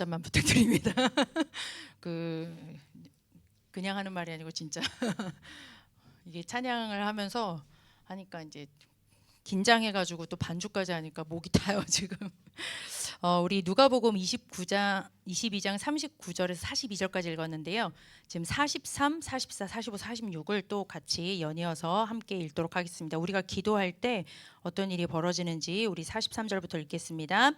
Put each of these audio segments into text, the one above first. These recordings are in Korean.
잡담만 부탁드립니다. 그 그냥 하는 말이 아니고 진짜 이게 찬양을 하면서 하니까 이제 긴장해가지고 또 반주까지 하니까 목이 타요 지금. 우리 누가복음 22장 39절에서 42절까지 읽었는데요. 지금 43, 44, 45, 46을 또 같이 연이어서 함께 읽도록 하겠습니다. 우리가 기도할 때 어떤 일이 벌어지는지 우리 43절부터 읽겠습니다.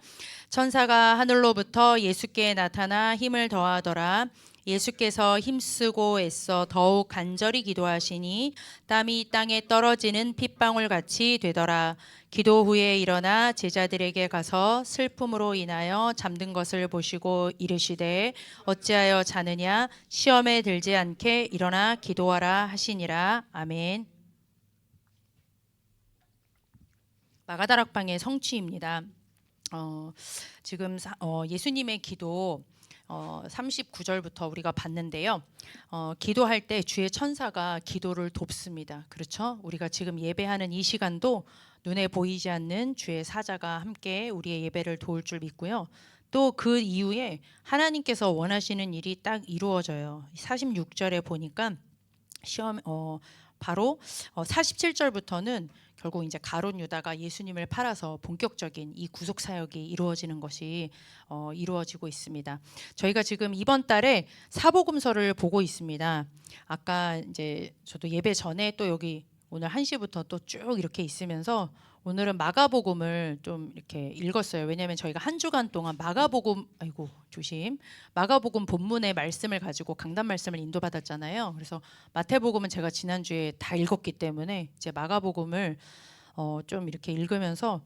천사가 하늘로부터 예수께 나타나 힘을 더하더라. 예수께서 힘쓰고 애써 더욱 간절히 기도하시니 땀이 땅에 떨어지는 핏방울 같이 되더라. 기도 후에 일어나 제자들에게 가서 슬픔으로 인하여 잠든 것을 보시고 이르시되 어찌하여 자느냐 시험에 들지 않게 일어나 기도하라 하시니라. 아멘. 마가다락방의 성취입니다. 지금 예수님의 기도 39절부터 우리가 봤는데요. 기도할 때 주의 천사가 기도를 돕습니다. 그렇죠? 우리가 지금 예배하는 이 시간도 눈에 보이지 않는 주의 사자가 함께 우리의 예배를 도울 줄 믿고요. 또 그 이후에 하나님께서 원하시는 일이 딱 이루어져요. 46절에 보니까 바로 47절부터는 결국 이제 가룟 유다가 예수님을 팔아서 본격적인 이 구속 사역이 이루어지는 것이 이루어지고 있습니다. 저희가 지금 이번 달에 사복음서를 보고 있습니다. 아까 이제 저도 예배 전에 또 여기 오늘 1시부터 또 쭉 이렇게 있으면서 오늘은 마가복음을 좀 이렇게 읽었어요. 왜냐하면 저희가 한 주간 동안 마가복음 마가복음 본문의 말씀을 가지고 강단 말씀을 인도받았잖아요. 그래서 마태복음은 제가 지난주에 다 읽었기 때문에 이제 마가복음을 좀 이렇게 읽으면서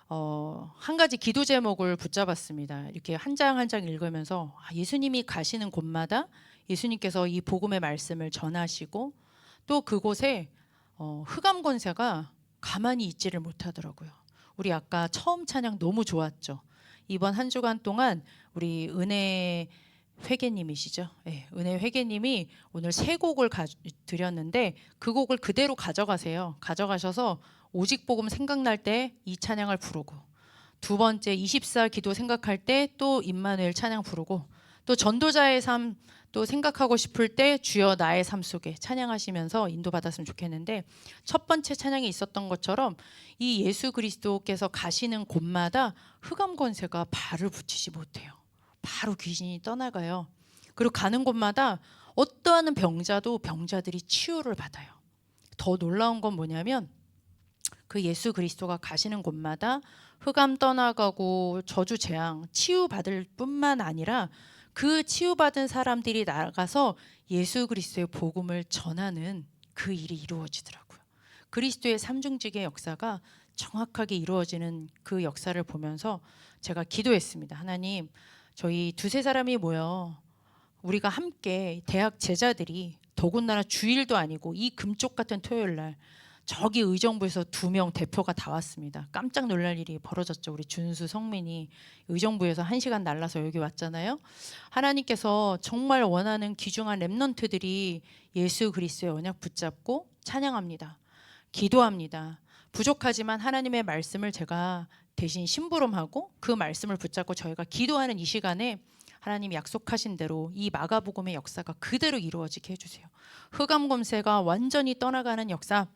한 가지 기도 제목을 붙잡았습니다. 이렇게 한 장 한 장 읽으면서 예수님이 가시는 곳마다 예수님께서 이 복음의 말씀을 전하시고 또 그곳에 흑암 권세가 가만히 있지를 못하더라고요. 우리 아까 처음 찬양 너무 좋았죠. 이번 한 주간 동안 우리 은혜 회계님이시죠. 네, 은혜 회계님이 오늘 세 곡을 드렸는데 그 곡을 그대로 가져가세요. 가져가셔서 오직 복음 생각날 때 이 찬양을 부르고, 두 번째 24 기도 생각할 때 또 임마누엘 찬양 부르고, 또 전도자의 삶 또 생각하고 싶을 때 주여 나의 삶 속에 찬양하시면서 인도받았으면 좋겠는데, 첫 번째 찬양이 있었던 것처럼 이 예수 그리스도께서 가시는 곳마다 흑암 권세가 발을 붙이지 못해요. 바로 귀신이 떠나가요. 그리고 가는 곳마다 어떠한 병자들이 치유를 받아요. 더 놀라운 건 뭐냐면 그 예수 그리스도가 가시는 곳마다 흑암 떠나가고 저주 재앙 치유받을 뿐만 아니라 그 치유받은 사람들이 나가서 예수 그리스도의 복음을 전하는 그 일이 이루어지더라고요. 그리스도의 삼중직의 역사가 정확하게 이루어지는 그 역사를 보면서 제가 기도했습니다. 하나님, 저희 두세 사람이 모여 우리가 함께 대학 제자들이 더군다나 주일도 아니고 이 금쪽 같은 토요일 날 저기 의정부에서 2명 대표가 다 왔습니다. 깜짝 놀랄 일이 벌어졌죠. 우리 준수, 성민이 의정부에서 1시간 날라서 여기 왔잖아요. 하나님께서 정말 원하는 귀중한 렘넌트들이 예수 그리스도의 언약 붙잡고 찬양합니다. 기도합니다. 부족하지만 하나님의 말씀을 제가 대신 심부름하고 그 말씀을 붙잡고 저희가 기도하는 이 시간에 하나님이 약속하신 대로 이 마가복음의 역사가 그대로 이루어지게 해주세요. 흑암 권세가 완전히 떠나가는 역사,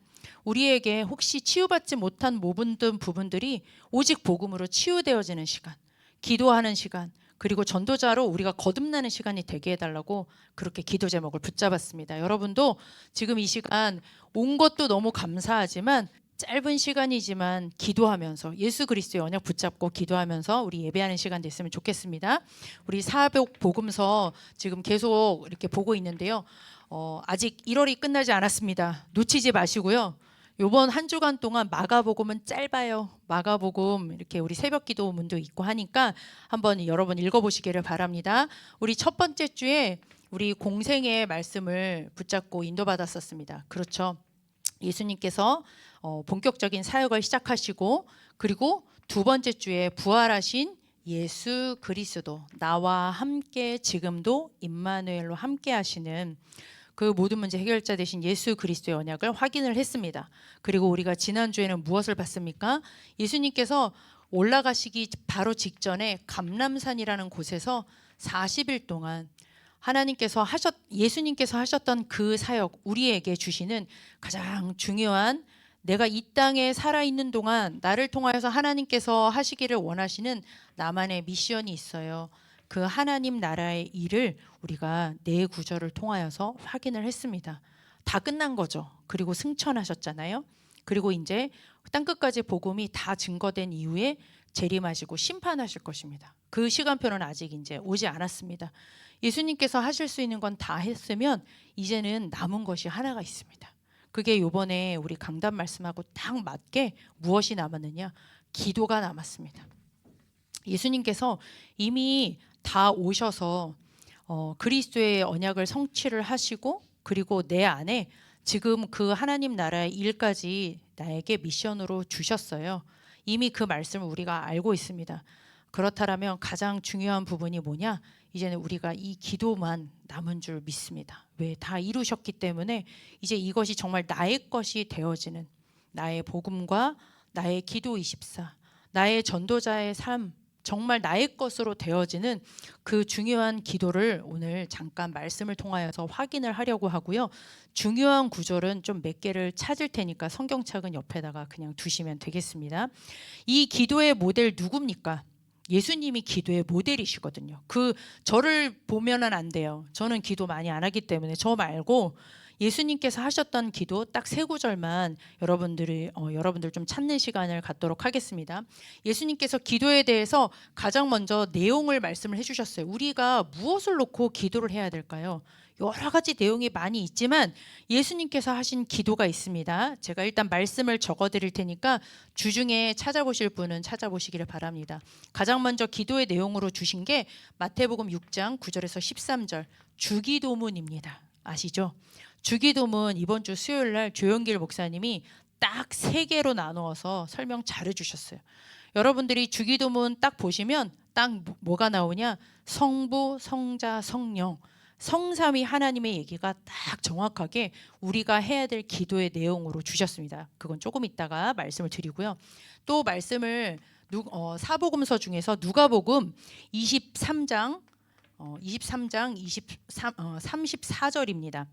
우리에게 혹시 치유받지 못한 모든 부분들이 오직 복음으로 치유되어지는 시간, 기도하는 시간, 그리고 전도자로 우리가 거듭나는 시간이 되게 해달라고 그렇게 기도 제목을 붙잡았습니다. 여러분도 지금 이 시간 온 것도 너무 감사하지만 짧은 시간이지만 기도하면서 예수 그리스도의 언약 붙잡고 기도하면서 우리 예배하는 시간 됐으면 좋겠습니다. 우리 사복음서 지금 계속 이렇게 보고 있는데요. 아직 1월이 끝나지 않았습니다. 놓치지 마시고요. 이번 한 주간 동안 마가복음은 짧아요. 마가복음 이렇게 우리 새벽 기도문도 있고 하니까 한번 여러분 읽어보시기를 바랍니다. 우리 첫 번째 주에 우리 공생의 말씀을 붙잡고 인도받았었습니다. 그렇죠. 예수님께서 본격적인 사역을 시작하시고, 그리고 두 번째 주에 부활하신 예수 그리스도, 나와 함께 지금도 임마누엘로 함께 하시는 그 모든 문제 해결자 되신 예수 그리스도의 언약을 확인을 했습니다. 그리고 우리가 지난주에는 무엇을 봤습니까? 예수님께서 올라가시기 바로 직전에 감람산이라는 곳에서 40일 동안 예수님께서 하셨던 그 사역, 우리에게 주시는 가장 중요한, 내가 이 땅에 살아있는 동안 나를 통하여서 하나님께서 하시기를 원하시는 나만의 미션이 있어요. 그 하나님 나라의 일을 우리가 네 구절을 통하여서 확인을 했습니다. 다 끝난 거죠. 그리고 승천하셨잖아요. 그리고 이제 땅끝까지 복음이 다 증거된 이후에 재림하시고 심판하실 것입니다. 그 시간표는 아직 이제 오지 않았습니다. 예수님께서 하실 수 있는 건 다 했으면 이제는 남은 것이 하나가 있습니다. 그게 요번에 우리 강단 말씀하고 딱 맞게 무엇이 남았느냐? 기도가 남았습니다. 예수님께서 이미 다 오셔서 그리스도의 언약을 성취를 하시고, 그리고 내 안에 지금 그 하나님 나라의 일까지 나에게 미션으로 주셨어요. 이미 그 말씀을 우리가 알고 있습니다. 그렇다면 가장 중요한 부분이 뭐냐? 이제는 우리가 이 기도만 남은 줄 믿습니다. 왜? 다 이루셨기 때문에 이제 이것이 정말 나의 것이 되어지는, 나의 복음과 나의 기도 24, 나의 전도자의 삶, 정말 나의 것으로 되어지는 그 중요한 기도를 오늘 잠깐 말씀을 통하여서 확인을 하려고 하고요. 중요한 구절은 좀 몇 개를 찾을 테니까 성경책은 옆에다가 그냥 두시면 되겠습니다. 이 기도의 모델 누굽니까? 예수님이 기도의 모델이시거든요. 저를 보면은 안 돼요. 저는 기도 많이 안 하기 때문에 저 말고 예수님께서 하셨던 기도 딱 세 구절만 여러분들 좀 찾는 시간을 갖도록 하겠습니다. 예수님께서 기도에 대해서 가장 먼저 내용을 말씀을 해주셨어요. 우리가 무엇을 놓고 기도를 해야 될까요? 여러 가지 내용이 많이 있지만 예수님께서 하신 기도가 있습니다. 제가 일단 말씀을 적어드릴 테니까 주중에 찾아보실 분은 찾아보시기를 바랍니다. 가장 먼저 기도의 내용으로 주신 게 마태복음 6장 9절에서 13절 주기도문입니다. 아시죠? 주기도문 이번 주 수요일 날 조영길 목사님이 딱 3개로 나누어서 설명 잘 해주셨어요. 여러분들이 주기도문 딱 보시면 딱 뭐가 나오냐? 성부, 성자, 성령, 성삼위 하나님의 얘기가 딱 정확하게 우리가 해야 될 기도의 내용으로 주셨습니다. 그건 조금 이따가 말씀을 드리고요. 또 말씀을 사복음서 중에서 누가복음 23장 34절입니다.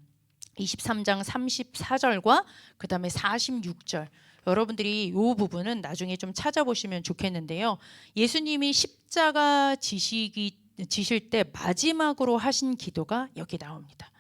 23장 34절과 그 다음에 46절, 여러분들이 이 부분은 나중에 좀 찾아보시면 좋겠는데요. 예수님이 십자가 지실 때 마지막으로 하신 기도가 여기 나옵니다.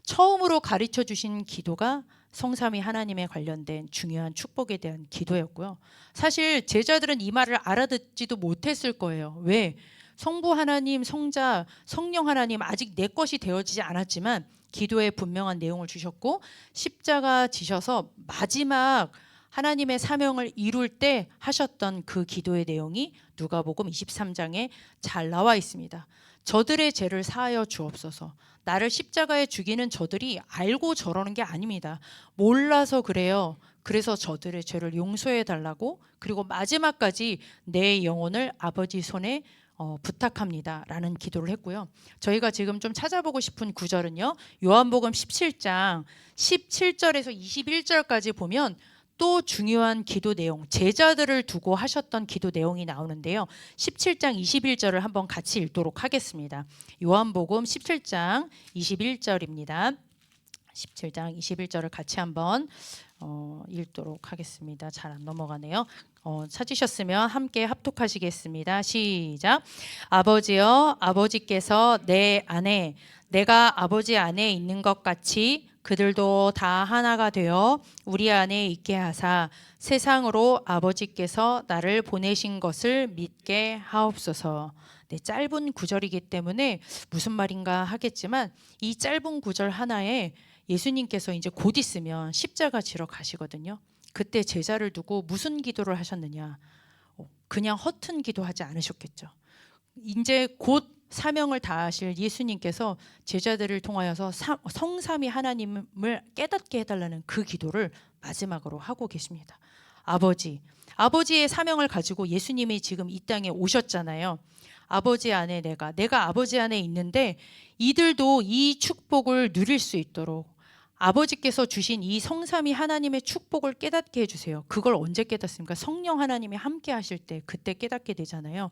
처음으로 가르쳐 주신 기도가 성삼위 하나님에 관련된 중요한 축복에 대한 기도였고요. 사실 제자들은 이 말을 알아듣지도 못했을 거예요. 왜? 성부 하나님, 성자, 성령 하나님 아직 내 것이 되어지지 않았지만 기도에 분명한 내용을 주셨고, 십자가 지셔서 마지막 하나님의 사명을 이룰 때 하셨던 그 기도의 내용이 누가복음 23장에 잘 나와 있습니다. 저들의 죄를 사하여 주옵소서. 나를 십자가에 죽이는 저들이 알고 저러는 게 아닙니다. 몰라서 그래요. 그래서 저들의 죄를 용서해 달라고, 그리고 마지막까지 내 영혼을 아버지 손에 부탁합니다 라는 기도를 했고요. 저희가 지금 좀 찾아보고 싶은 구절은요, 요한복음 17장 17절에서 21절까지 보면 또 중요한 기도 내용, 제자들을 두고 하셨던 기도 내용이 나오는데요. 17장 21절을 한번 같이 읽도록 하겠습니다. 요한복음 17장 21절입니다. 17장 21절을 같이 한번 읽도록 하겠습니다. 잘 안 넘어가네요. 찾으셨으면 함께 합독하시겠습니다. 시작. 아버지여, 아버지께서 내 안에 내가 아버지 안에 있는 것 같이 그들도 다 하나가 되어 우리 안에 있게 하사 세상으로 아버지께서 나를 보내신 것을 믿게 하옵소서. 네, 짧은 구절이기 때문에 무슨 말인가 하겠지만 이 짧은 구절 하나에 예수님께서 이제 곧 있으면 십자가 지러 가시거든요. 그때 제자를 두고 무슨 기도를 하셨느냐? 그냥 허튼 기도하지 않으셨겠죠. 이제 곧 사명을 다하실 예수님께서 제자들을 통하여서 성삼위 하나님을 깨닫게 해달라는 그 기도를 마지막으로 하고 계십니다. 아버지의 사명을 가지고 예수님이 지금 이 땅에 오셨잖아요. 아버지 안에 내가 아버지 안에 있는데 이들도 이 축복을 누릴 수 있도록 아버지께서 주신 이 성삼위 하나님의 축복을 깨닫게 해주세요. 그걸 언제 깨닫습니까? 성령 하나님이 함께 하실 때 그때 깨닫게 되잖아요.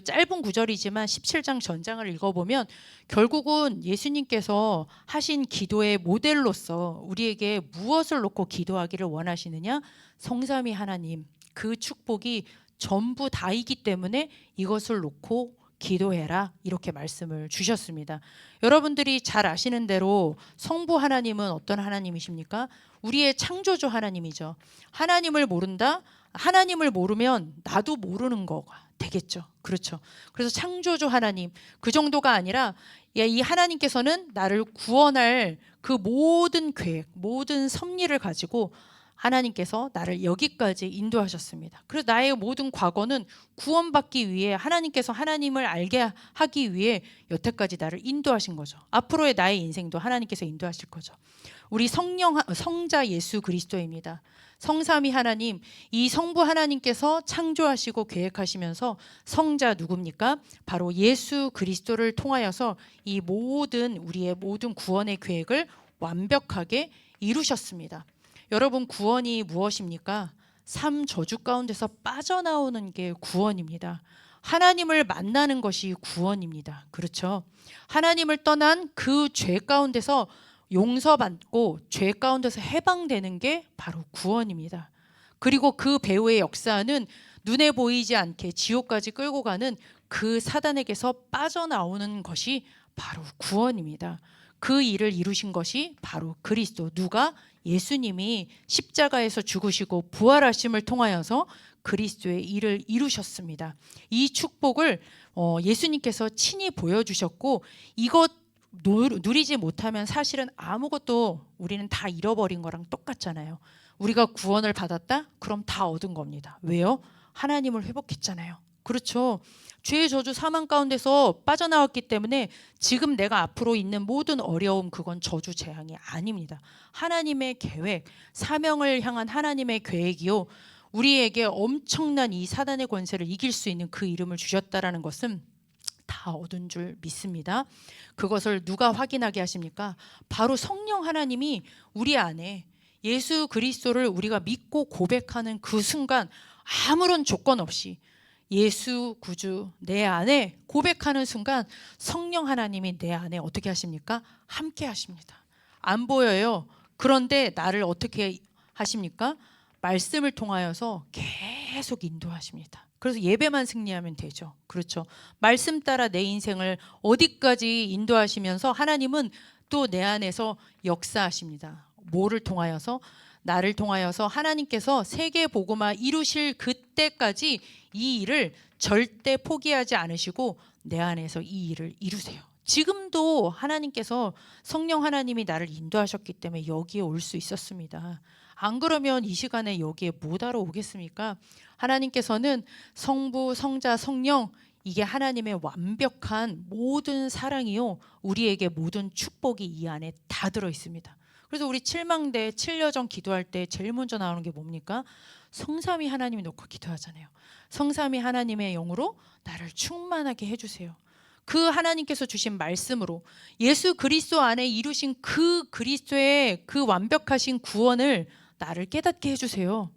짧은 구절이지만 17장 전장을 읽어보면 결국은 예수님께서 하신 기도의 모델로서 우리에게 무엇을 놓고 기도하기를 원하시느냐? 성삼위 하나님, 그 축복이 전부 다이기 때문에 이것을 놓고 기도해라, 이렇게 말씀을 주셨습니다. 여러분들이 잘 아시는 대로 성부 하나님은 어떤 하나님이십니까? 우리의 창조주 하나님이죠. 하나님을 모른다? 하나님을 모르면 나도 모르는 거가 되겠죠. 그렇죠. 그래서 창조주 하나님, 그 정도가 아니라 이 하나님께서는 나를 구원할 그 모든 계획, 모든 섭리를 가지고 하나님께서 나를 여기까지 인도하셨습니다. 그래서 나의 모든 과거는 구원받기 위해, 하나님께서 하나님을 알게 하기 위해 여태까지 나를 인도하신 거죠. 앞으로의 나의 인생도 하나님께서 인도하실 거죠. 우리 성자 예수 그리스도입니다. 성삼위 하나님, 이 성부 하나님께서 창조하시고 계획하시면서 성자 누굽니까? 바로 예수 그리스도를 통하여서 이 모든 우리의 모든 구원의 계획을 완벽하게 이루셨습니다. 여러분, 구원이 무엇입니까? 삶 저주 가운데서 빠져나오는 게 구원입니다. 하나님을 만나는 것이 구원입니다. 그렇죠? 하나님을 떠난 그 죄 가운데서 용서받고 죄 가운데서 해방되는 게 바로 구원입니다. 그리고 그 배후의 역사는 눈에 보이지 않게 지옥까지 끌고 가는 그 사단에게서 빠져나오는 것이 바로 구원입니다. 그 일을 이루신 것이 바로 그리스도, 누가? 예수님이 십자가에서 죽으시고 부활하심을 통하여서 그리스도의 일을 이루셨습니다. 이 축복을 예수님께서 친히 보여주셨고, 이것 누리지 못하면 사실은 아무것도 우리는 다 잃어버린 거랑 똑같잖아요. 우리가 구원을 받았다? 그럼 다 얻은 겁니다. 왜요? 하나님을 회복했잖아요. 그렇죠. 죄의 저주 사망 가운데서 빠져나왔기 때문에 지금 내가 앞으로 있는 모든 어려움, 그건 저주 재앙이 아닙니다. 하나님의 계획, 사명을 향한 하나님의 계획이요, 우리에게 엄청난 이 사단의 권세를 이길 수 있는 그 이름을 주셨다라는 것은 다 얻은 줄 믿습니다. 그것을 누가 확인하게 하십니까? 바로 성령 하나님이 우리 안에, 예수 그리스도를 우리가 믿고 고백하는 그 순간 아무런 조건 없이 예수 구주 내 안에 고백하는 순간 성령 하나님이 내 안에 어떻게 하십니까? 함께 하십니다. 안 보여요. 그런데 나를 어떻게 하십니까? 말씀을 통하여서 계속 인도하십니다. 그래서 예배만 승리하면 되죠. 그렇죠. 말씀 따라 내 인생을 어디까지 인도하시면서 하나님은 또 내 안에서 역사하십니다. 뭐를 통하여서? 나를 통하여서 하나님께서 세계 복음화 이루실 그때까지 이 일을 절대 포기하지 않으시고 내 안에서 이 일을 이루세요. 지금도 하나님께서, 성령 하나님이 나를 인도하셨기 때문에 여기에 올 수 있었습니다. 안 그러면 이 시간에 여기에 못 하러 오겠습니까? 하나님께서는 성부, 성자, 성령, 이게 하나님의 완벽한 모든 사랑이요, 우리에게 모든 축복이 이 안에 다 들어 있습니다. 그래서 우리 칠망대, 칠여정 기도할 때 제일 먼저 나오는 게 뭡니까? 성삼위 하나님이 놓고 기도하잖아요. 성삼위 하나님의 영으로 나를 충만하게 해주세요. 그 하나님께서 주신 말씀으로 예수 그리스도 안에 이루신 그 그리스도의 그 완벽하신 구원을 나를 깨닫게 해주세요.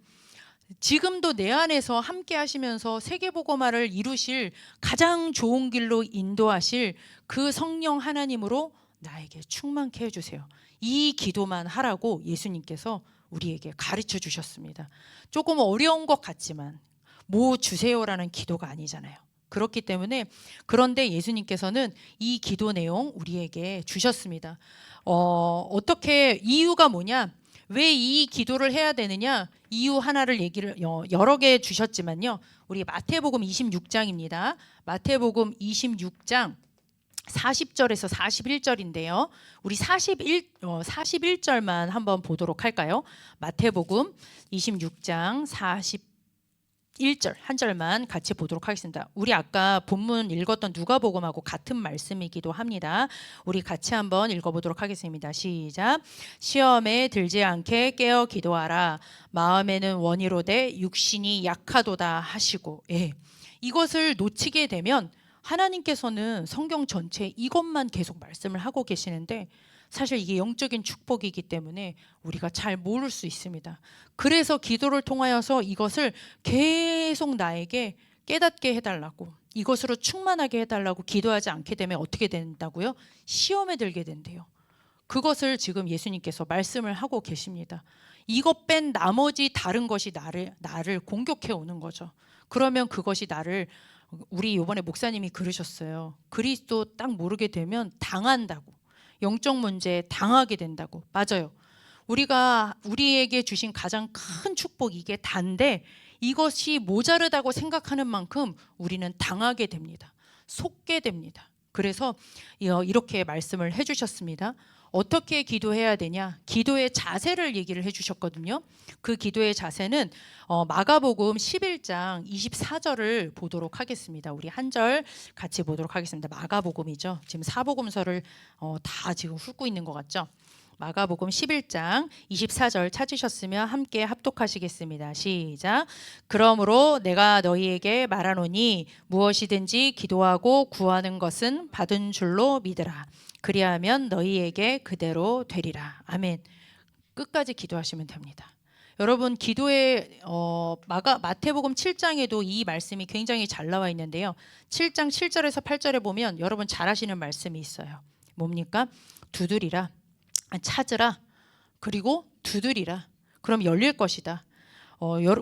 지금도 내 안에서 함께 하시면서 세계복음화를 이루실, 가장 좋은 길로 인도하실 그 성령 하나님으로 나에게 충만케 해주세요. 이 기도만 하라고 예수님께서 우리에게 가르쳐 주셨습니다. 조금 어려운 것 같지만 뭐 주세요라는 기도가 아니잖아요. 그렇기 때문에, 그런데 예수님께서는 이 기도 내용 우리에게 주셨습니다. 어떻게, 이유가 뭐냐? 왜 이 기도를 해야 되느냐? 이유 하나를 얘기를 여러 개 주셨지만요. 우리 마태복음 26장입니다. 마태복음 26장 40절에서 41절인데요. 우리 41절만 한번 보도록 할까요? 마태복음 26장 41절 한 절만 같이 보도록 하겠습니다. 우리 아까 본문 읽었던 누가복음하고 같은 말씀이기도 합니다. 우리 같이 한번 읽어보도록 하겠습니다. 시작. 시험에 들지 않게 깨어 기도하라. 마음에는 원이로되 육신이 약하도다 하시고. 이것을 놓치게 되면 하나님께서는 성경 전체 이것만 계속 말씀을 하고 계시는데 사실 이게 영적인 축복이기 때문에 우리가 잘 모를 수 있습니다. 그래서 기도를 통하여서 이것을 계속 나에게 깨닫게 해달라고, 이것으로 충만하게 해달라고 기도하지 않게 되면 어떻게 된다고요? 시험에 들게 된대요. 그것을 지금 예수님께서 말씀을 하고 계십니다. 이것 뺀 나머지 다른 것이 나를 공격해 오는 거죠. 그러면 그것이 나를, 우리 이번에 목사님이 그러셨어요. 그리스도 딱 모르게 되면 당한다고, 영적 문제에 당하게 된다고. 맞아요. 우리가 우리에게 주신 가장 큰 축복, 이게 단데 이것이 모자르다고 생각하는 만큼 우리는 당하게 됩니다. 속게 됩니다. 그래서 이렇게 말씀을 해주셨습니다. 어떻게 기도해야 되냐? 기도의 자세를 얘기를 해주셨거든요. 그 기도의 자세는 마가복음 11장 24절을 보도록 하겠습니다. 우리 한 절 같이 보도록 하겠습니다. 마가복음이죠. 지금 사복음서를 다 지금 훑고 있는 것 같죠? 마가복음 11장 24절 찾으셨으면 함께 합독하시겠습니다. 시작. 그러므로 내가 너희에게 말하노니 무엇이든지 기도하고 구하는 것은 받은 줄로 믿으라. 그리하면 너희에게 그대로 되리라. 아멘. 끝까지 기도하시면 됩니다. 여러분, 기도에 마태복음 7장에도 이 말씀이 굉장히 잘 나와 있는데요. 7장 7절에서 8절에 보면 여러분 잘 아시는 말씀이 있어요. 뭡니까? 두드리라, 찾으라, 그리고 두드리라. 그럼 열릴 것이다.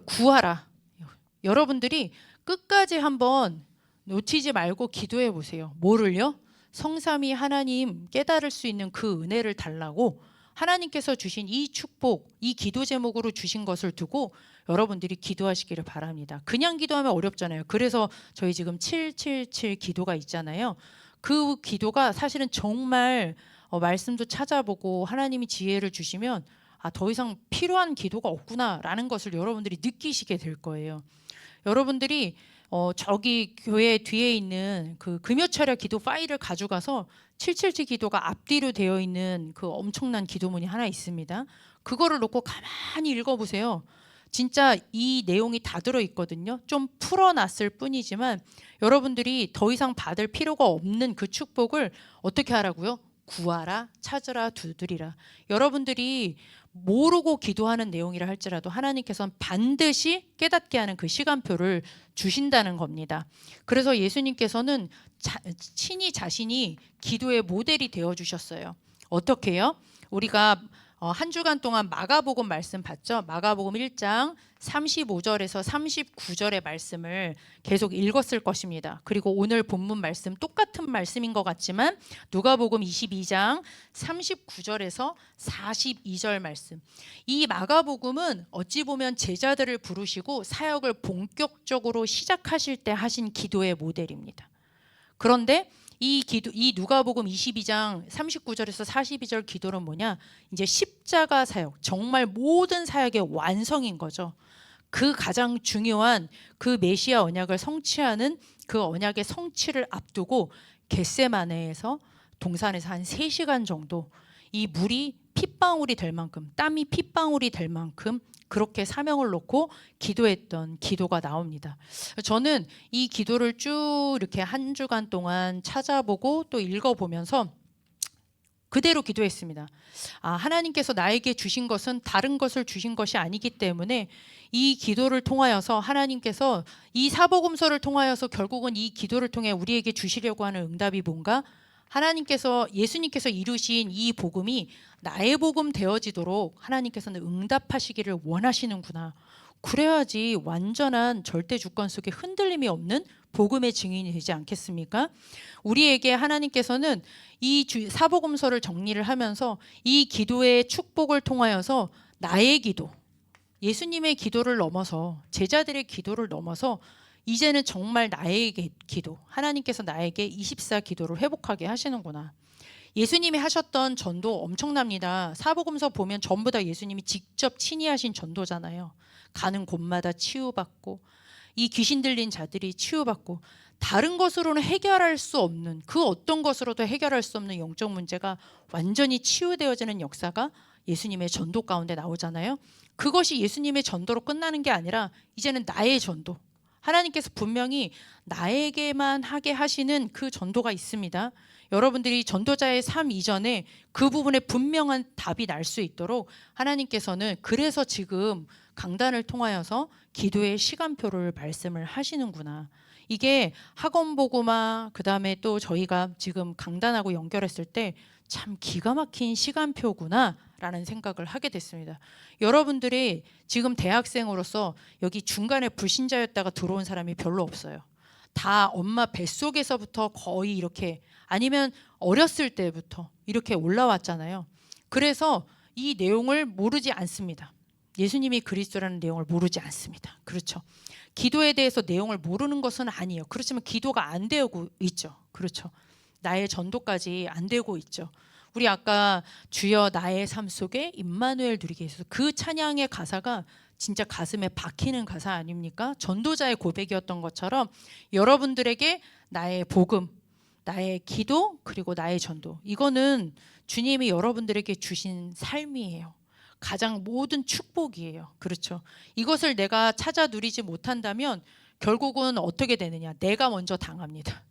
구하라. 여러분들이 끝까지 한번 놓치지 말고 기도해 보세요. 뭐를요? 성삼위 하나님 깨달을 수 있는 그 은혜를 달라고, 하나님께서 주신 이 축복, 이 기도 제목으로 주신 것을 두고 여러분들이 기도하시기를 바랍니다. 그냥 기도하면 어렵잖아요. 그래서 저희 지금 777 기도가 있잖아요. 그 기도가 사실은 정말 말씀도 찾아보고 하나님이 지혜를 주시면 더 이상 필요한 기도가 없구나라는 것을 여러분들이 느끼시게 될 거예요. 여러분들이 저기 교회 뒤에 있는 그 금요철야 기도 파일을 가져가서 777 기도가 앞뒤로 되어 있는 그 엄청난 기도문이 하나 있습니다. 그거를 놓고 가만히 읽어보세요. 진짜 이 내용이 다 들어있거든요. 좀 풀어놨을 뿐이지만 여러분들이 더 이상 받을 필요가 없는 그 축복을 어떻게 하라고요? 구하라, 찾으라, 두드리라. 여러분들이 모르고 기도하는 내용이라 할지라도 하나님께서는 반드시 깨닫게 하는 그 시간표를 주신다는 겁니다. 그래서 예수님께서는 친히 자신이 기도의 모델이 되어 주셨어요. 어떻게요? 우리가 한 주간 동안 마가복음 말씀 봤죠? 마가복음 1장 35절에서 39절의 말씀을 계속 읽었을 것입니다. 그리고 오늘 본문 말씀 똑같은 말씀인 것 같지만 누가복음 22장 39절에서 42절 말씀. 이 마가복음은 어찌 보면 제자들을 부르시고 사역을 본격적으로 시작하실 때 하신 기도의 모델입니다. 그런데 이 누가복음 22장 39절에서 42절 기도는 뭐냐? 이제 십자가 사역, 정말 모든 사역의 완성인 거죠. 그 가장 중요한 그 메시아 언약을 성취하는 그 언약의 성취를 앞두고 겟세마네에서 동산에서 한 3시간 정도 이 물이 핏방울이 될 만큼, 땀이 핏방울이 될 만큼 그렇게 사명을 놓고 기도했던 기도가 나옵니다. 저는 이 기도를 쭉 이렇게 한 주간 동안 찾아보고 또 읽어보면서 그대로 기도했습니다. 하나님께서 나에게 주신 것은 다른 것을 주신 것이 아니기 때문에 이 기도를 통하여서 하나님께서 이 사복음서를 통하여서 결국은 이 기도를 통해 우리에게 주시려고 하는 응답이 뭔가? 하나님께서, 예수님께서 이루신 이 복음이 나의 복음 되어지도록 하나님께서는 응답하시기를 원하시는구나. 그래야지 완전한 절대 주권 속에 흔들림이 없는 복음의 증인이 되지 않겠습니까? 우리에게 하나님께서는 이 사복음서를 정리를 하면서 이 기도의 축복을 통하여서 나의 기도, 예수님의 기도를 넘어서, 제자들의 기도를 넘어서 이제는 정말 나의 기도, 하나님께서 나에게 24 기도를 회복하게 하시는구나. 예수님이 하셨던 전도 엄청납니다. 사복음서 보면 전부 다 예수님이 직접 친히 하신 전도잖아요. 가는 곳마다 치유받고, 이 귀신 들린 자들이 치유받고, 다른 것으로는 해결할 수 없는, 그 어떤 것으로도 해결할 수 없는 영적 문제가 완전히 치유되어지는 역사가 예수님의 전도 가운데 나오잖아요. 그것이 예수님의 전도로 끝나는 게 아니라 이제는 나의 전도, 하나님께서 분명히 나에게만 하게 하시는 그 전도가 있습니다. 여러분들이 전도자의 삶 이전에 그 부분에 분명한 답이 날 수 있도록 하나님께서는 그래서 지금 강단을 통하여서 기도의 시간표를 말씀을 하시는구나. 이게 학원보고마 그다음에 또 저희가 지금 강단하고 연결했을 때 참 기가 막힌 시간표구나 라는 생각을 하게 됐습니다. 여러분들이 지금 대학생으로서 여기 중간에 불신자였다가 들어온 사람이 별로 없어요. 다 엄마 뱃속에서부터 거의 이렇게 아니면 어렸을 때부터 이렇게 올라왔잖아요. 그래서 이 내용을 모르지 않습니다. 예수님이 그리스도라는 내용을 모르지 않습니다. 그렇죠. 기도에 대해서 내용을 모르는 것은 아니에요. 그렇지만 기도가 안 되고 있죠. 그렇죠. 나의 전도까지 안 되고 있죠. 우리 아까 주여 나의 삶 속에 임마누엘 누리게 해주소서, 그 찬양의 가사가 진짜 가슴에 박히는 가사 아닙니까? 전도자의 고백이었던 것처럼 여러분들에게 나의 복음, 나의 기도, 그리고 나의 전도, 이거는 주님이 여러분들에게 주신 삶이에요. 가장 모든 축복이에요. 그렇죠. 이것을 내가 찾아 누리지 못한다면 결국은 어떻게 되느냐? 내가 먼저 당합니다.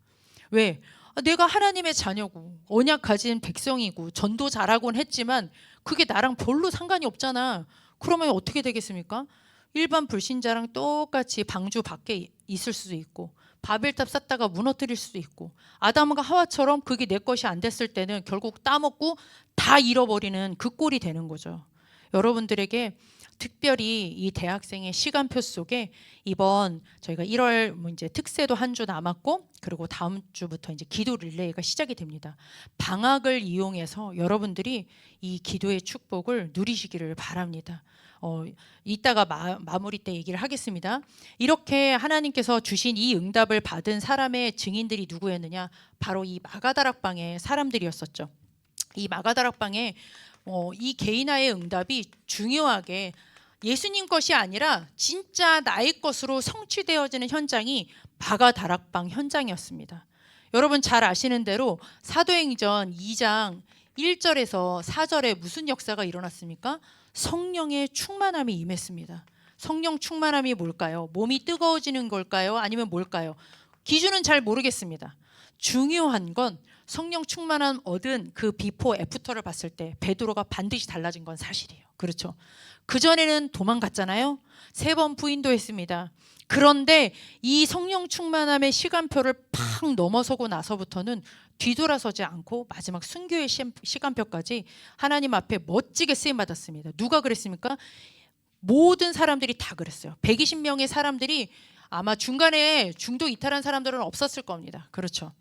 왜? 내가 하나님의 자녀고 언약 가진 백성이고 전도 잘하곤 했지만 그게 나랑 별로 상관이 없잖아. 그러면 어떻게 되겠습니까? 일반 불신자랑 똑같이 방주 밖에 있을 수도 있고 바벨탑 쌓다가 무너뜨릴 수도 있고 아담과 하와처럼 그게 내 것이 안 됐을 때는 결국 따먹고 다 잃어버리는 그 꼴이 되는 거죠. 여러분들에게 특별히 이 대학생의 시간표 속에 이번 저희가 1월 이제 특세도 한 주 남았고 그리고 다음 주부터 이제 기도 릴레이가 시작이 됩니다. 방학을 이용해서 여러분들이 이 기도의 축복을 누리시기를 바랍니다. 이따가 마무리 때 얘기를 하겠습니다. 이렇게 하나님께서 주신 이 응답을 받은 사람의 증인들이 누구였느냐? 바로 이 마가다락방의 사람들이었었죠. 이 마가다락방에 이 게이나의 응답이 중요하게 예수님 것이 아니라 진짜 나의 것으로 성취되어지는 현장이 마가다락방 현장이었습니다. 여러분 잘 아시는 대로 사도행전 2장 1절에서 4절에 무슨 역사가 일어났습니까? 성령의 충만함이 임했습니다. 성령 충만함이 뭘까요? 몸이 뜨거워지는 걸까요? 아니면 뭘까요? 기준은 잘 모르겠습니다. 중요한 건 성령 충만함 얻은 그 비포 애프터를 봤을 때 베드로가 반드시 달라진 건 사실이에요. 그렇죠. 그전에는 도망갔잖아요. 3번 부인도 했습니다. 그런데 이 성령 충만함의 시간표를 팍 넘어서고 나서부터는 뒤돌아서지 않고 마지막 순교의 시간표까지 하나님 앞에 멋지게 쓰임받았습니다. 누가 그랬습니까? 모든 사람들이 다 그랬어요. 120명의 사람들이 아마 중간에 중도 이탈한 사람들은 없었을 겁니다. 그렇죠.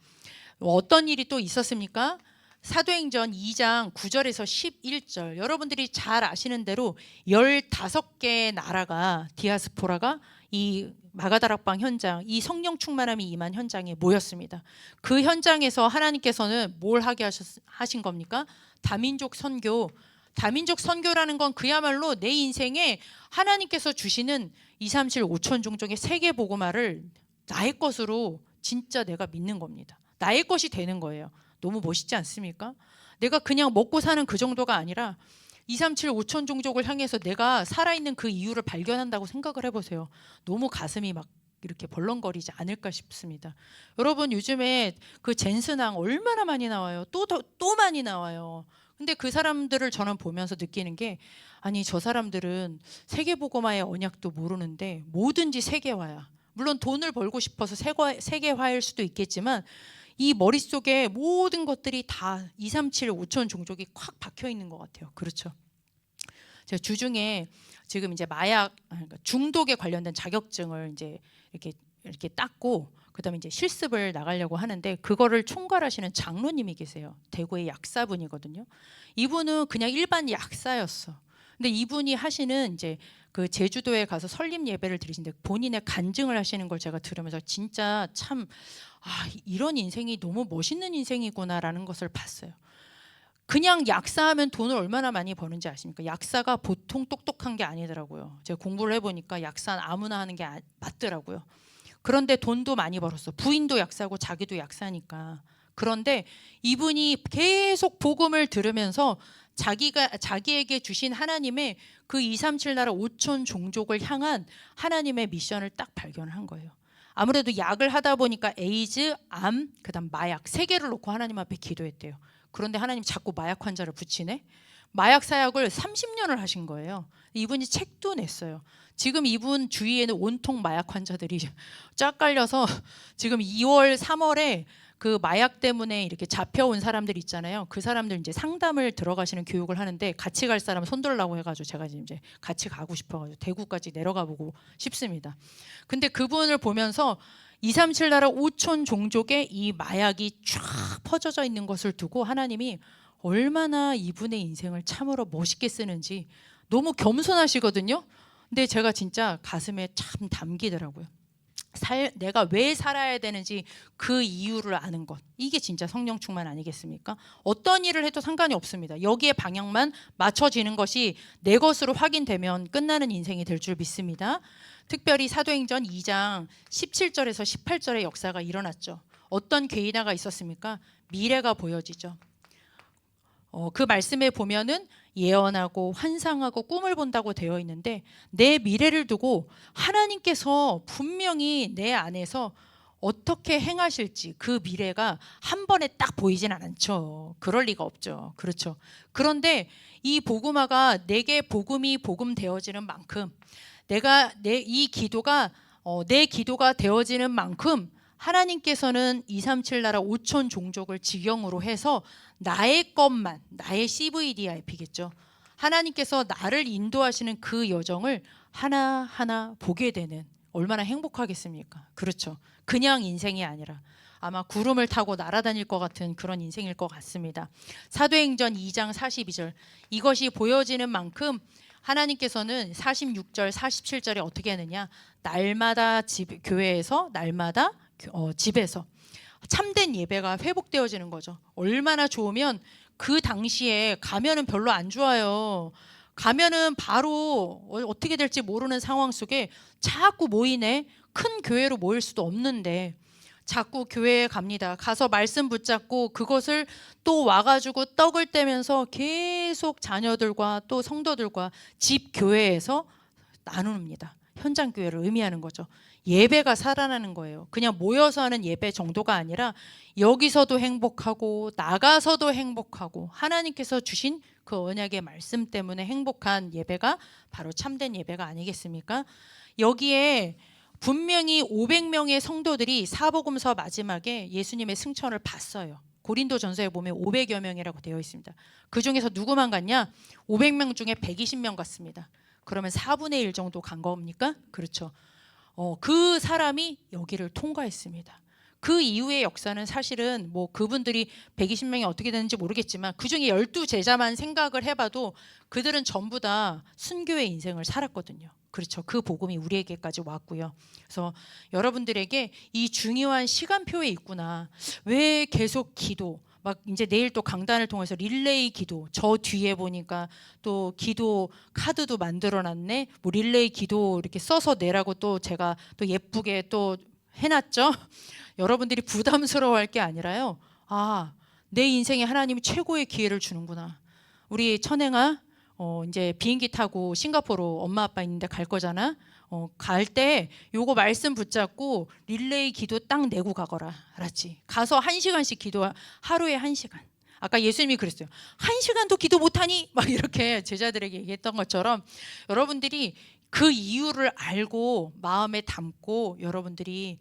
어떤 일이 또 있었습니까? 사도행전 2장 9절에서 11절 여러분들이 잘 아시는 대로 15개의 나라가 디아스포라가 이 마가다락방 현장, 이 성령 충만함이 임한 현장에 모였습니다. 그 현장에서 하나님께서는 뭘 하게 하신 겁니까? 다민족 선교. 다민족 선교라는 건 그야말로 내 인생에 하나님께서 주시는 2, 3, 7, 5천 종족의 세계 복음화를 나의 것으로 진짜 내가 믿는 겁니다. 나의 것이 되는 거예요. 너무 멋있지 않습니까? 내가 그냥 먹고 사는 그 정도가 아니라 2, 3, 7, 5천 종족을 향해서 내가 살아있는 그 이유를 발견한다고 생각을 해보세요. 너무 가슴이 막 이렇게 벌렁거리지 않을까 싶습니다. 여러분 요즘에 그 젠스낭 얼마나 많이 나와요. 또 많이 나와요. 근데 그 사람들을 저는 보면서 느끼는 게 아니 저 사람들은 세계복음화의 언약도 모르는데 뭐든지 세계화야. 물론 돈을 벌고 싶어서 세계화일 수도 있겠지만 이 머릿속에 모든 것들이 다 2, 3, 7, 5천 종족이 콱 박혀 있는 것 같아요. 그렇죠. 제가 주중에 지금 이제 마약 그러니까 중독에 관련된 자격증을 이제 이렇게 땄고 그다음에 이제 실습을 나가려고 하는데 그거를 총괄하시는 장로님이 계세요. 대구의 약사분이거든요. 이분은 그냥 일반 약사였어. 근데 이분이 하시는 이제 그 제주도에 가서 설립 예배를 드리신데 본인의 간증을 하시는 걸 제가 들으면서 진짜 참 이런 인생이 너무 멋있는 인생이구나라는 것을 봤어요. 그냥 약사하면 돈을 얼마나 많이 버는지 아십니까? 약사가 보통 똑똑한 게 아니더라고요. 제가 공부를 해보니까 약사는 아무나 하는 게 맞더라고요. 그런데 돈도 많이 벌었어. 부인도 약사고 자기도 약사니까. 그런데 이분이 계속 복음을 들으면서 자기에게 주신 하나님의 그 2, 3, 7 나라 5천 종족을 향한 하나님의 미션을 딱 발견한 거예요. 아무래도 약을 하다 보니까 에이즈, 암, 그다음 마약 세 개를 놓고 하나님 앞에 기도했대요. 그런데 하나님 자꾸 마약 환자를 붙이네. 마약 사역을 30년을 하신 거예요. 이분이 책도 냈어요. 지금 이분 주위에는 온통 마약 환자들이 쫙 깔려서 지금 2월, 3월에 그 마약 때문에 이렇게 잡혀온 사람들 있잖아요. 그 사람들 이제 상담을 들어가시는 교육을 하는데 같이 갈 사람 손들라고 해가지고 제가 이제 같이 가고 싶어가지고 대구까지 내려가 보고 싶습니다. 근데 그분을 보면서 237 나라 5천 종족의 이 마약이 쫙 퍼져져 있는 것을 두고 하나님이 얼마나 이분의 인생을 참으로 멋있게 쓰는지 너무 겸손하시거든요. 근데 제가 진짜 가슴에 참 담기더라고요. 내가 왜 살아야 되는지 그 이유를 아는 것, 이게 진짜 성령 충만 아니겠습니까? 어떤 일을 해도 상관이 없습니다. 여기에 방향만 맞춰지는 것이 내 것으로 확인되면 끝나는 인생이 될 줄 믿습니다. 특별히 사도행전 2장 17절에서 18절의 역사가 일어났죠. 어떤 괴이나가 있었습니까? 미래가 보여지죠. 그 말씀에 보면은 예언하고 환상하고 꿈을 본다고 되어 있는데 내 미래를 두고 하나님께서 분명히 내 안에서 어떻게 행하실지 그 미래가 한 번에 딱 보이진 않죠. 그럴 리가 없죠. 그렇죠. 그런데 이 복음화가 내게 복음이 복음되어지는 만큼 내가 이 기도가 내 기도가 되어지는 만큼 하나님께서는 237 나라 5천 종족을 지경으로 해서 나의 것만, 나의 CVDIP겠죠. 하나님께서 나를 인도하시는 그 여정을 하나하나 보게 되는, 얼마나 행복하겠습니까? 그렇죠. 그냥 인생이 아니라 아마 구름을 타고 날아다닐 것 같은 그런 인생일 것 같습니다. 사도행전 2장 42절, 이것이 보여지는 만큼 하나님께서는 46절, 47절에 어떻게 하느냐, 날마다 교회에서 날마다 집에서 참된 예배가 회복되어지는 거죠. 얼마나 좋으면 그 당시에 가면은 별로 안 좋아요. 가면은 바로 어떻게 될지 모르는 상황 속에 자꾸 모이네. 큰 교회로 모일 수도 없는데 자꾸 교회에 갑니다. 가서 말씀 붙잡고 그것을 또 와가지고 떡을 떼면서 계속 자녀들과 또 성도들과 집 교회에서 나눕니다. 현장 교회를 의미하는 거죠. 예배가 살아나는 거예요. 그냥 모여서 하는 예배 정도가 아니라 여기서도 행복하고 나가서도 행복하고 하나님께서 주신 그 언약의 말씀 때문에 행복한 예배가 바로 참된 예배가 아니겠습니까? 여기에 분명히 500명의 성도들이 사복음서 마지막에 예수님의 승천을 봤어요. 고린도전서에 보면 500여 명이라고 되어 있습니다. 그 중에서 누구만 갔냐? 500명 중에 120명 갔습니다. 그러면 4분의 1 정도 간 겁니까? 그렇죠. 그 사람이 여기를 통과했습니다. 그 이후의 역사는 사실은 뭐 그분들이 120명이 어떻게 되는지 모르겠지만 그중에 12제자만 생각을 해봐도 그들은 전부 다 순교의 인생을 살았거든요. 그렇죠. 그 복음이 우리에게까지 왔고요. 그래서 여러분들에게 이 중요한 시간표에 있구나. 왜 계속 기도, 막 이제 내일 또 강단을 통해서 릴레이 기도, 저 뒤에 보니까 또 기도 카드도 만들어놨네. 뭐 릴레이 기도 이렇게 써서 내라고 또 제가 또 예쁘게 또 해놨죠. 여러분들이 부담스러워할 게 아니라요. 아, 내 인생에 하나님이 최고의 기회를 주는구나. 우리 천행아, 이제 비행기 타고 싱가포르 엄마 아빠 있는데 갈 거잖아. 갈 때 요거 말씀 붙잡고 릴레이 기도 딱 내고 가거라. 알았지? 가서 1시간씩 기도, 하루에 1시간. 아까 예수님이 그랬어요. 1시간도 기도 못하니? 막 이렇게 제자들에게 얘기했던 것처럼 여러분들이 그 이유를 알고 마음에 담고 여러분들이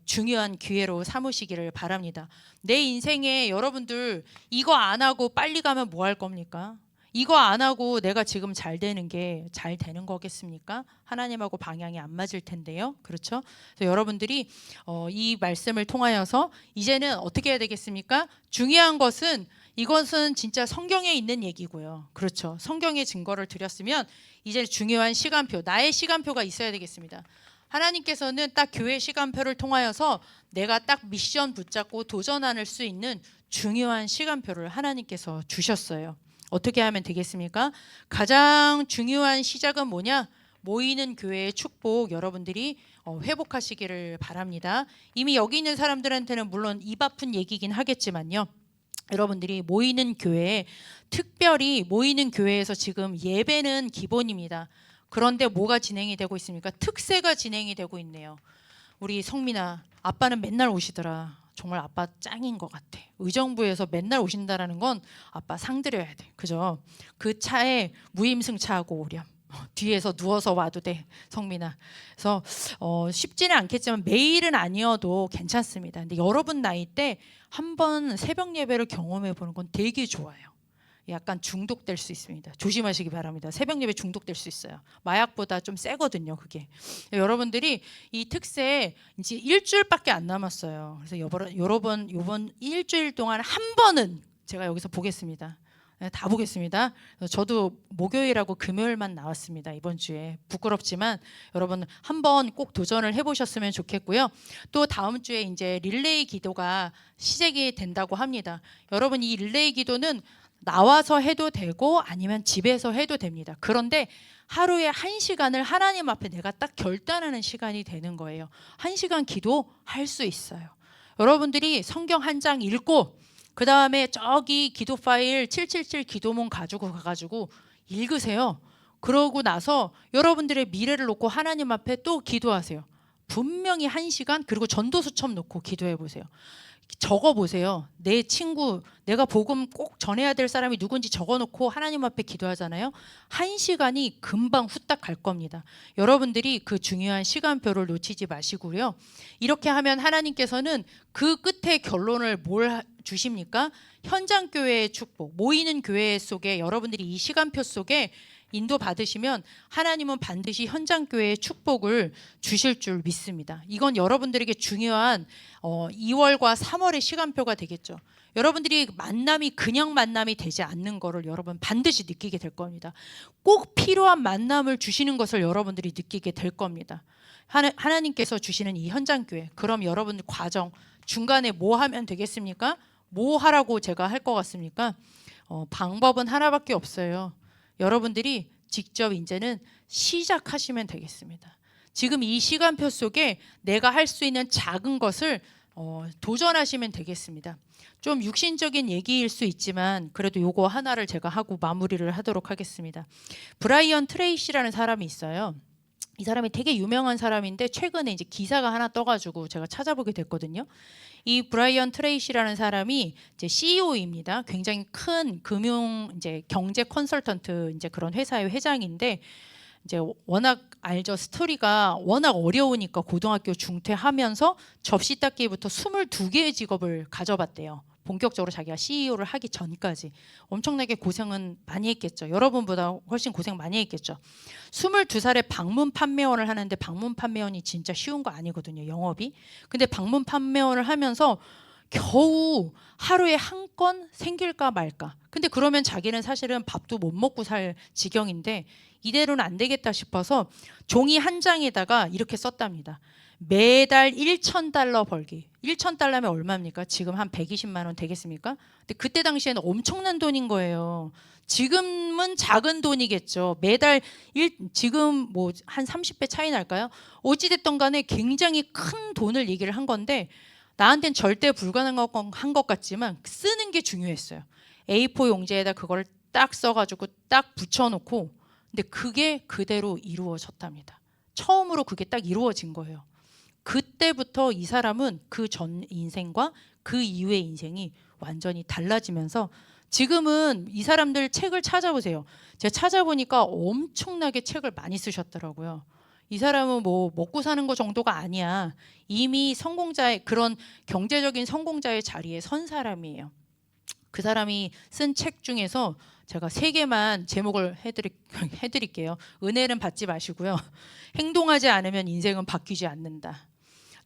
중요한 기회로 삼으시기를 바랍니다. 내 인생에 여러분들 이거 안 하고 빨리 가면 뭐 할 겁니까? 이거 안 하고 내가 지금 잘 되는 게 잘 되는 거겠습니까? 하나님하고 방향이 안 맞을 텐데요. 그렇죠? 그래서 여러분들이 이 말씀을 통하여서 이제는 어떻게 해야 되겠습니까? 중요한 것은 이것은 진짜 성경에 있는 얘기고요. 그렇죠? 성경의 증거를 드렸으면 이제 중요한 시간표, 나의 시간표가 있어야 되겠습니다. 하나님께서는 딱 교회 시간표를 통하여서 내가 딱 미션 붙잡고 도전할 수 있는 중요한 시간표를 하나님께서 주셨어요. 어떻게 하면 되겠습니까? 가장 중요한 시작은 뭐냐? 모이는 교회의 축복 여러분들이 회복하시기를 바랍니다. 이미 여기 있는 사람들한테는 물론 입 아픈 얘기긴 하겠지만요. 여러분들이 모이는 교회에, 특별히 모이는 교회에서 지금 예배는 기본입니다. 그런데 뭐가 진행이 되고 있습니까? 특세가 진행이 되고 있네요. 우리 성민아, 아빠는 맨날 오시더라. 정말 아빠 짱인 것 같아. 의정부에서 맨날 오신다라는 건 아빠 상드려야 돼. 그죠? 그 차에 무임승차하고 오렴. 뒤에서 누워서 와도 돼, 성민아. 그래서 쉽지는 않겠지만 매일은 아니어도 괜찮습니다. 근데 여러분 나이 때 한번 새벽 예배를 경험해 보는 건 되게 좋아요. 약간 중독될 수 있습니다. 조심하시기 바랍니다. 새벽 예배 중독될 수 있어요. 마약보다 좀 세거든요, 그게. 여러분들이 이 특세 이제 일주일밖에 안 남았어요. 그래서 여러분 이번 일주일 동안 한 번은 제가 여기서 보겠습니다. 네, 다 보겠습니다. 저도 목요일하고 금요일만 나왔습니다. 이번 주에 부끄럽지만 여러분 한번 꼭 도전을 해보셨으면 좋겠고요. 또 다음 주에 이제 릴레이 기도가 시작이 된다고 합니다. 여러분 이 릴레이 기도는 나와서 해도 되고 아니면 집에서 해도 됩니다. 그런데 하루에 1시간을 하나님 앞에 내가 딱 결단하는 시간이 되는 거예요. 1시간 기도할 수 있어요. 여러분들이 성경 한 장 읽고 그 다음에 저기 기도 파일 777 기도문 가지고 가가지고 읽으세요. 그러고 나서 여러분들의 미래를 놓고 하나님 앞에 또 기도하세요. 분명히 1시간 그리고 전도수첩 놓고 기도해 보세요. 적어 보세요. 내 친구, 내가 복음 꼭 전해야 될 사람이 누군지 적어놓고 하나님 앞에 기도하잖아요. 1시간이 금방 후딱 갈 겁니다. 여러분들이 그 중요한 시간표를 놓치지 마시고요. 이렇게 하면 하나님께서는 그 끝에 결론을 뭘 주십니까? 현장 교회의 축복, 모이는 교회 속에 여러분들이 이 시간표 속에 인도 받으시면 하나님은 반드시 현장 교회의 축복을 주실 줄 믿습니다. 이건 여러분들에게 중요한 2월과 3월의 시간표가 되겠죠. 여러분들이 만남이 그냥 만남이 되지 않는 것을 여러분 반드시 느끼게 될 겁니다. 꼭 필요한 만남을 주시는 것을 여러분들이 느끼게 될 겁니다. 하나님께서 주시는 이 현장 교회. 그럼 여러분들 과정 중간에 뭐 하면 되겠습니까? 뭐 하라고 제가 할 것 같습니까? 방법은 하나밖에 없어요. 여러분들이 직접 이제는 시작하시면 되겠습니다. 지금 이 시간표 속에 내가 할 수 있는 작은 것을 도전하시면 되겠습니다. 좀 육신적인 얘기일 수 있지만 그래도 요거 하나를 제가 하고 마무리를 하도록 하겠습니다. 브라이언 트레이시라는 사람이 있어요. 이 사람이 되게 유명한 사람인데 최근에 이제 기사가 하나 떠가지고 제가 찾아보게 됐거든요. 이 브라이언 트레이시라는 사람이 이제 CEO입니다. 굉장히 큰 금융 이제 경제 컨설턴트 이제 그런 회사의 회장인데 이제 워낙 알죠. 스토리가 워낙 어려우니까 고등학교 중퇴하면서 접시 닦기부터 22개의 직업을 가져봤대요. 본격적으로 자기가 CEO를 하기 전까지 엄청나게 고생은 많이 했겠죠. 여러분보다 훨씬 고생 많이 했겠죠. 22살에 방문 판매원을 하는데 방문 판매원이 진짜 쉬운 거 아니거든요. 영업이. 근데 방문 판매원을 하면서 겨우 하루에 한 건 생길까 말까. 근데 그러면 자기는 사실은 밥도 못 먹고 살 지경인데 이대로는 안 되겠다 싶어서 종이 한 장에다가 이렇게 썼답니다. 매달 $1,000 벌기. $1,000면 얼마입니까? 지금 한 120만 원 되겠습니까? 근데 그때 당시에는 엄청난 돈인 거예요. 지금은 작은 돈이겠죠. 매달 지금 뭐 한 30배 차이 날까요? 어찌됐든 간에 굉장히 큰 돈을 얘기를 한 건데 나한테는 절대 불가능한 것 같지만 쓰는 게 중요했어요. A4 용지에다 그걸 딱 써가지고 딱 붙여놓고 근데 그게 그대로 이루어졌답니다. 처음으로 그게 딱 이루어진 거예요. 그때부터 이 사람은 그 전 인생과 그 이후의 인생이 완전히 달라지면서 지금은 이 사람들 책을 찾아보세요. 제가 찾아보니까 엄청나게 책을 많이 쓰셨더라고요. 이 사람은 뭐 먹고 사는 거 정도가 아니야. 이미 성공자의 그런 경제적인 성공자의 자리에 선 사람이에요. 그 사람이 쓴 책 중에서 제가 3개만 제목을 해드릴게요. 은혜는 받지 마시고요. 행동하지 않으면 인생은 바뀌지 않는다.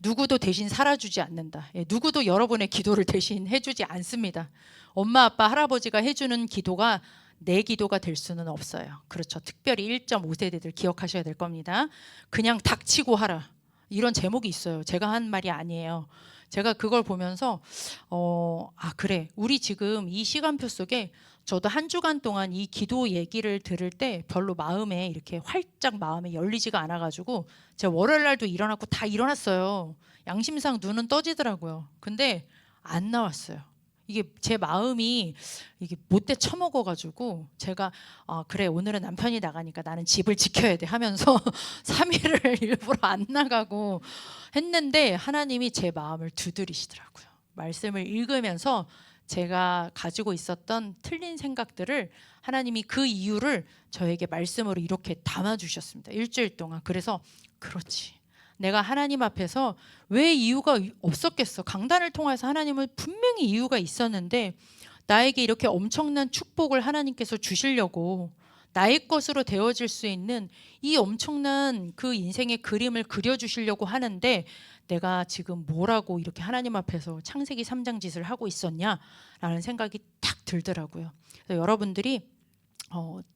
누구도 대신 살아주지 않는다. 누구도 여러분의 기도를 대신 해주지 않습니다. 엄마, 아빠, 할아버지가 해주는 기도가 내 기도가 될 수는 없어요. 그렇죠. 특별히 1.5세대들 기억하셔야 될 겁니다. 그냥 닥치고 하라. 이런 제목이 있어요. 제가 한 말이 아니에요. 제가 그걸 보면서 그래. 우리 지금 이 시간표 속에 저도 한 주간 동안 이 기도 얘기를 들을 때 별로 마음에 이렇게 활짝 마음에 열리지가 않아가지고 제가 월요일 날도 일어났고 다 일어났어요. 양심상 눈은 떠지더라고요. 근데 안 나왔어요. 이게 제 마음이 이게 못돼 처먹어가지고 제가 그래 오늘은 남편이 나가니까 나는 집을 지켜야 돼 하면서 3일을 일부러 안 나가고 했는데 하나님이 제 마음을 두드리시더라고요. 말씀을 읽으면서 제가 가지고 있었던 틀린 생각들을 하나님이 그 이유를 저에게 말씀으로 이렇게 담아주셨습니다. 일주일 동안. 그래서 그렇지. 내가 하나님 앞에서 왜 이유가 없었겠어. 강단을 통해서 하나님은 분명히 이유가 있었는데 나에게 이렇게 엄청난 축복을 하나님께서 주시려고 나의 것으로 되어질 수 있는 이 엄청난 그 인생의 그림을 그려주시려고 하는데 내가 지금 뭐라고 이렇게 하나님 앞에서 창세기 3장 짓을 하고 있었냐라는 생각이 딱 들더라고요. 그래서 여러분들이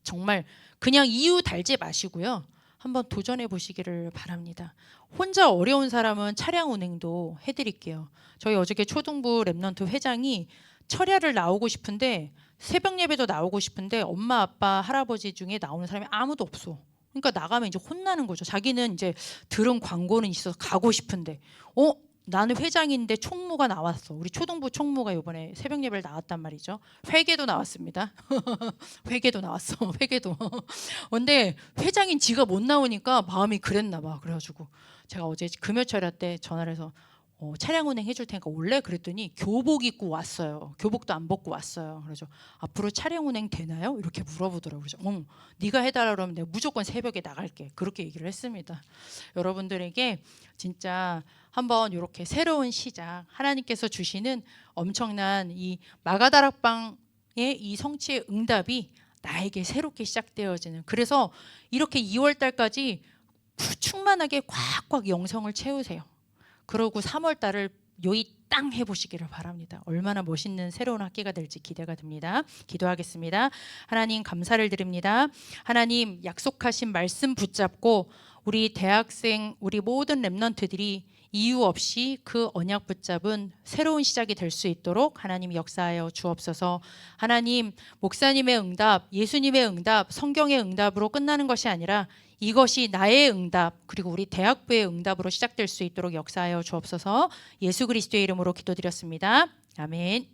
정말 그냥 이유 달지 마시고요. 한번 도전해 보시기를 바랍니다. 혼자 어려운 사람은 차량 운행도 해드릴게요. 저희 어저께 초등부 랩넌트 회장이 철야를 나오고 싶은데 새벽 예배도 나오고 싶은데 엄마 아빠 할아버지 중에 나오는 사람이 아무도 없어. 그러니까 나가면 이제 혼나는 거죠. 자기는 이제 들은 광고는 있어서 가고 싶은데 나는 회장인데 총무가 나왔어. 우리 초등부 총무가 이번에 새벽 예배를 나왔단 말이죠. 회계도 나왔습니다. 회계도 나왔어. 회계도. 근데 회장인 지가 못 나오니까 마음이 그랬나 봐. 그래가지고 제가 어제 금요철야 때 전화를 해서 차량 운행 해줄 테니까 올래? 그랬더니 교복 입고 왔어요. 교복도 안 벗고 왔어요. 그래서 앞으로 차량 운행 되나요? 이렇게 물어보더라고요. 그래서 네가 해달라 그러면 내가 무조건 새벽에 나갈게. 그렇게 얘기를 했습니다. 여러분들에게 진짜 한번 이렇게 새로운 시작, 하나님께서 주시는 엄청난 이 마가다락방의 이 성취의 응답이 나에게 새롭게 시작되어지는, 그래서 이렇게 2월 달까지 충만하게 꽉꽉 영성을 채우세요. 그러고 3월 달을 요이 땅 해보시기를 바랍니다. 얼마나 멋있는 새로운 학기가 될지 기대가 됩니다. 기도하겠습니다. 하나님 감사를 드립니다. 하나님 약속하신 말씀 붙잡고 우리 대학생, 우리 모든 랩넌트들이 이유 없이 그 언약 붙잡은 새로운 시작이 될 수 있도록 하나님 역사하여 주옵소서. 하나님 목사님의 응답, 예수님의 응답, 성경의 응답으로 끝나는 것이 아니라 이것이 나의 응답, 그리고 우리 대학부의 응답으로 시작될 수 있도록 역사하여 주옵소서. 예수 그리스도의 이름으로 기도드렸습니다. 아멘.